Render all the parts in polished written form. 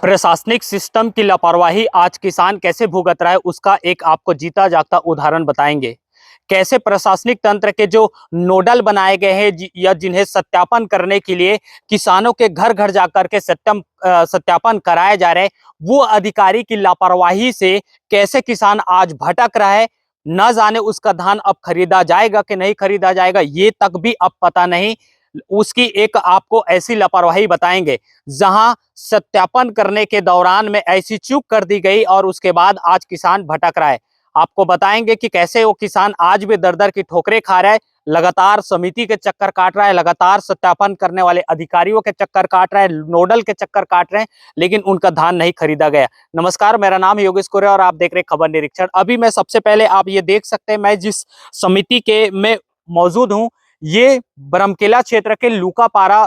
प्रशासनिक सिस्टम की लापरवाही आज किसान कैसे भुगत रहा है, उसका एक आपको जीता जागता उदाहरण बताएंगे। कैसे प्रशासनिक तंत्र के जो नोडल बनाए गए हैं या जिन्हें सत्यापन करने के लिए किसानों के घर घर जाकर के सत्यापन कराया जा रहा है, वो अधिकारी की लापरवाही से कैसे किसान आज भटक रहा है। न जाने उसका धान अब खरीदा जाएगा कि नहीं खरीदा जाएगा, ये तक भी अब पता नहीं। उसकी एक आपको ऐसी लापरवाही बताएंगे जहां सत्यापन करने के दौरान में ऐसी चूक कर दी गई और उसके बाद आज किसान भटक रहा है। आपको बताएंगे कि कैसे वो किसान आज भी दर दर की ठोकरें खा रहा है, लगातार समिति के चक्कर काट रहा है, लगातार सत्यापन करने वाले अधिकारियों के चक्कर काट रहा है, नोडल के चक्कर काट रहे हैं, लेकिन उनका धान नहीं खरीदा गया। नमस्कार, मेरा नाम योगेश कुरे और आप देख रहे हैं खबर निरीक्षण। अभी मैं सबसे पहले आप ये देख सकते हैं, मैं जिस समिति के में मौजूद हूँ, ये बरमकेला क्षेत्र के लूकापारा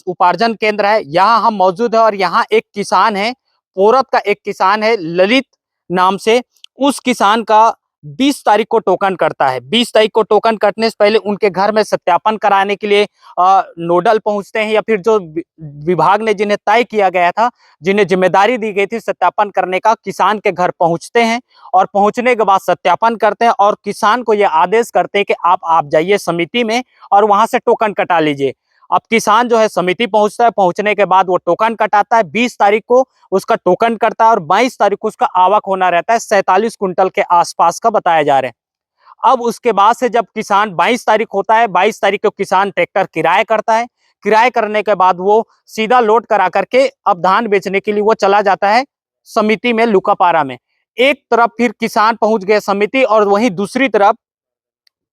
उपार्जन केंद्र है। यहाँ हम मौजूद है और यहाँ एक किसान है, पोरत का एक किसान है ललित नाम से। उस किसान का 20 तारीख को टोकन कटता है। 20 तारीख को टोकन कटने से पहले उनके घर में सत्यापन कराने के लिए नोडल पहुंचते हैं, या फिर जो विभाग ने जिन्हें तय किया गया था, जिन्हें जिम्मेदारी दी गई थी सत्यापन करने का, किसान के घर पहुंचते हैं और पहुंचने के बाद सत्यापन करते हैं और किसान को यह आदेश करते हैं कि आप जाइए समिति में और वहां से टोकन कटा लीजिए। अब किसान जो है समिति पहुंचता है, पहुंचने के बाद वो टोकन कटाता है। 20 तारीख को उसका टोकन करता है और 22 तारीख को उसका आवक होना रहता है 47 कुंटल के आसपास का बताया जा रहा है। अब उसके बाद से जब किसान 22 तारीख होता है, 22 तारीख को किसान ट्रैक्टर किराए करता है। किराए करने के बाद वो सीधा लोड करा करके अब धान बेचने के लिए वो चला जाता है समिति में, लुकापारा में। एक तरफ फिर किसान पहुंच गए समिति और वहीं दूसरी तरफ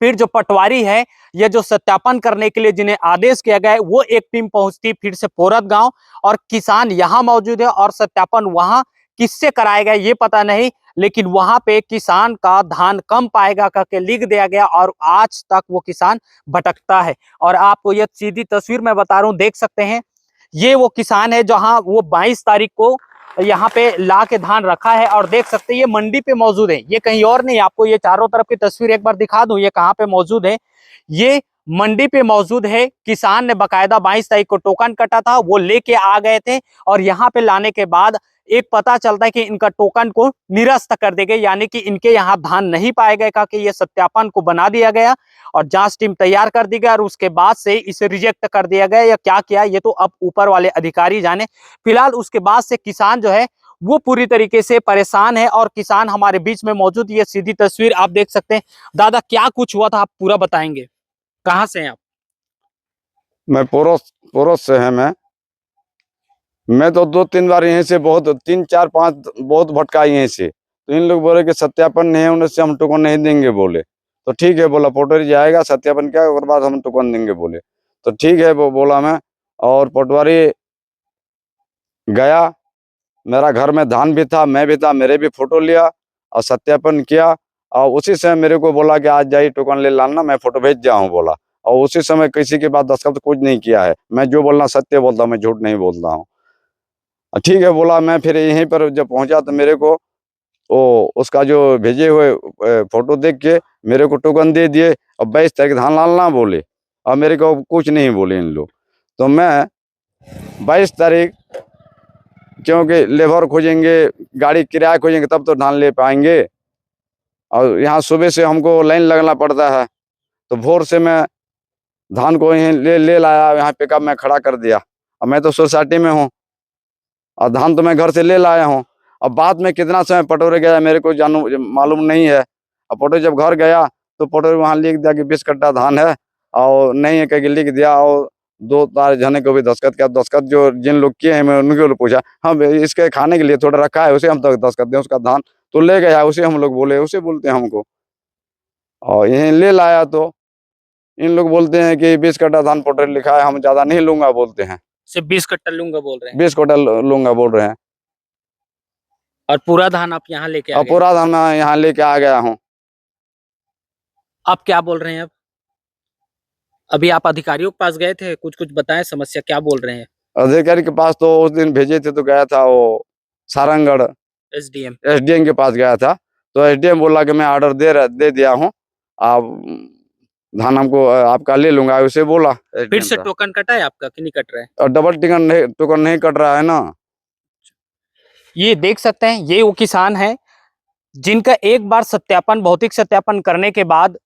फिर जो पटवारी है, ये जो सत्यापन करने के लिए जिन्हें आदेश किया गया है, वो एक टीम पहुंचती फिर से पोरत गांव, और किसान यहां मौजूद है और सत्यापन वहां किससे कराया गया ये पता नहीं, लेकिन वहां पे किसान का धान कम पाएगा करके लिख दिया गया और आज तक वो किसान भटकता है। और आपको ये सीधी तस्वीर मैं बता रहा हूं, देख सकते हैं, ये वो किसान है जहां वो 22 तारीख को यहाँ पे ला के धान रखा है और देख सकते हैं ये मंडी पे मौजूद है, ये कहीं और नहीं। आपको ये चारों तरफ की तस्वीर एक बार दिखा दूं, ये कहाँ पे मौजूद है, ये मंडी पे मौजूद है। किसान ने बकायदा 22 तारीख को टोकन कटा था, वो लेके आ गए थे और यहाँ पे लाने के बाद एक पता चलता है कि इनका टोकन को निरस्त कर दिए गए, यानी कि इनके यहाँ धान नहीं पाए गए का कि ये सत्यापन को बना दिया गया और जांच टीम तैयार कर दी गई और उसके बाद से इसे रिजेक्ट कर दिया गया या क्या किया ये तो अब ऊपर वाले अधिकारी जाने। फिलहाल उसके बाद से किसान जो है वो पूरी तरीके से परेशान है और किसान हमारे बीच में मौजूद, ये सीधी तस्वीर आप देख सकते हैं। दादा क्या कुछ हुआ था, आप पूरा बताएंगे, कहाँ से हैं आप? मैं पोरोस पोरोस से है। मैं तो 2-3 बार यहीं से बहुत 3-4-5 बहुत भटका यहीं से। तो इन लोग बोले कि सत्यापन नहीं है, उनसे हम टोकन नहीं देंगे बोले। तो ठीक है बोला, पटवारी जाएगा सत्यापन किया उसके बाद हम टोकन देंगे बोले। तो ठीक है वो बोला मैं, और पटवारी गया, मेरा घर में धान भी था, मैं भी था, मेरे भी फोटो लिया और सत्यापन किया। और उसी समय मेरे को बोला कि आज जाइए टोकन ले लाना, मैं फोटो भेज दिया हूँ बोला। और उसी समय किसी के बाद दस्तखत कुछ नहीं किया है। मैं जो बोलना सत्य बोलता हूँ, मैं झूठ नहीं बोलता हूँ। ठीक है बोला मैं। फिर यहीं पर जब पहुंचा तो मेरे को वो उसका जो भेजे हुए फोटो देख के मेरे को टोकन दे दिए और 22 तारीख धान लाना बोले और मेरे को कुछ नहीं बोले इन लोग। तो मैं 22 तारीख, क्योंकि लेबर खोजेंगे, गाड़ी किराया खोजेंगे तब तो धान ले पाएंगे, और यहाँ सुबह से हमको लाइन लगना पड़ता है। तो भोर से मैं धान को यहीं ले लाया, यहाँ पिकअप में खड़ा कर दिया। और मैं तो सोसाइटी में हूँ और धान तो मैं घर से ले लाया हूँ। अब बाद में कितना समय पटोरे गया मेरे को जानू मालूम नहीं है। अब पटोरे जब घर गया तो पटोरे वहाँ लिख दिया कि 20 कट्टा धान है और नहीं है, कह के लिख दिया। और 2 जने को भी दस्तखत किया। दस्तखत जो जिन लोग किए हैं मैं उनके लोग पूछा, हम इसके खाने के लिए थोड़ा रखा है, उसे हम तो दस्तखत दें, उसका धान तो ले गया, उसे हम लोग बोले, उसे बोलते हैं हमको। और यहीं ले लाया तो इन लोग बोलते हैं कि 20 कट्टा धान पटोरे लिखा है, हम ज्यादा नहीं लूंगा बोलते हैं। सिर्फ 20 कट्टा लूंगा बोल रहे हैं 20 कट्टा लूंगा बोल रहे हैं और पूरा धान आप यहाँ लेके आ और गए? पूरा धान मैं यहाँ लेके आ गया हूँ। आप क्या बोल रहे हैं अब? अभी आप अधिकारियों के पास गए थे, कुछ कुछ बताएं समस्या क्या बोल रहे हैं? अधिकारी के पास तो उस दिन भेजे थे तो गया था वो सारंगढ़ एसडीएम? एसडीएम के पास गया था। तो एसडीएम बोला कि मैं ऑर्डर दे दिया हूँ, आप धान हमको आपका ले लूंगा, उसे बोला। फिर से टोकन कटा है आपका कि नहीं कट रहा है? और डबल टिकट नहीं, टोकन नहीं कट रहा है ना। ये देख सकते हैं, ये वो किसान है जिनका एक बार सत्यापन, भौतिक सत्यापन करने के बाद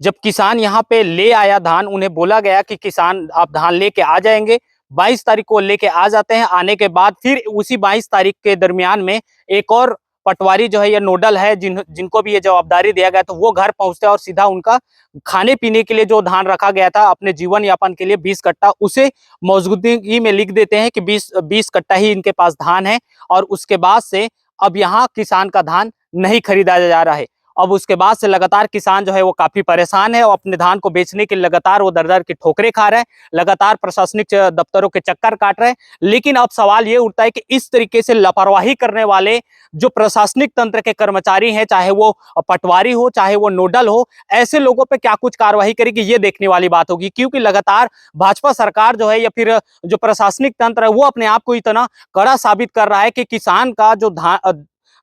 जब किसान यहाँ पे ले आया धान, उन्हें बोला गया कि किसान आप धान लेके आ जाएंगे। 22 तारीख को लेके आ जाते हैं। आने के बाद फिर उसी 22 तारीख के दरमियान में एक और पटवारी जो है, ये नोडल है, जिनको भी ये जवाबदारी दिया गया, तो वो घर पहुंचते हैं और सीधा उनका खाने पीने के लिए जो धान रखा गया था अपने जीवन यापन के लिए 20 कट्टा, उसे मौजूदगी में लिख देते हैं कि 20 कट्टा ही इनके पास धान है। और उसके बाद से अब यहाँ किसान का धान नहीं खरीदा जा रहा है। अब उसके बाद से लगातार किसान जो है वो काफी परेशान है और अपने धान को बेचने के लिए लगातार वो दर-दर की ठोकरें खा रहे हैं, लगातार प्रशासनिक दफ्तरों के चक्कर काट रहे हैं। लेकिन अब सवाल ये उठता है कि इस तरीके से लापरवाही करने वाले जो प्रशासनिक तंत्र के कर्मचारी हैं, चाहे वो पटवारी हो, चाहे वो नोडल हो, ऐसे लोगों पे क्या कुछ कार्रवाई करेगी, ये देखने वाली बात होगी। क्योंकि लगातार भाजपा सरकार जो है या फिर जो प्रशासनिक तंत्र है, वो अपने आप को इतना कड़ा साबित कर रहा है कि किसान का जो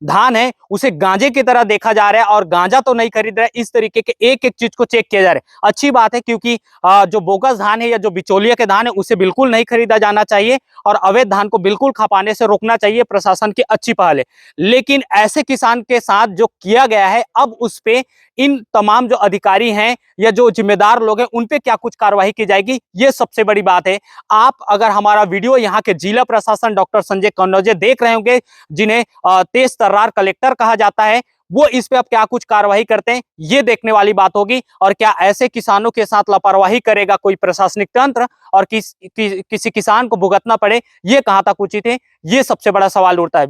धान है उसे गांजे की तरह देखा जा रहा है और गांजा तो नहीं खरीद रहा है, इस तरीके के एक एक चीज को चेक किया जा रहा है। अच्छी बात है, क्योंकि जो बोगस धान है या जो बिचौलिया के धान है उसे बिल्कुल नहीं खरीदा जाना चाहिए और अवैध धान को बिल्कुल खपाने से रोकना चाहिए। प्रशासन की अच्छी पहल है। लेकिन ऐसे किसान के साथ जो किया गया है, अब उस पे इन तमाम जो अधिकारी हैं या जो जिम्मेदार लोग हैं, उन पे क्या कुछ कार्रवाई की जाएगी, ये सबसे बड़ी बात है। आप अगर हमारा वीडियो यहाँ के जिला प्रशासन डॉक्टर संजय कन्नौजे देख रहे होंगे, जिन्हें तेज तर्रार कलेक्टर कहा जाता है, वो इस पे अब क्या कुछ कार्रवाई करते हैं, ये देखने वाली बात होगी। और क्या ऐसे किसानों के साथ लापरवाही करेगा कोई प्रशासनिक तंत्र और किसी किसान को भुगतना पड़े, ये कहां तक उचित है, ये सबसे बड़ा सवाल उठता है।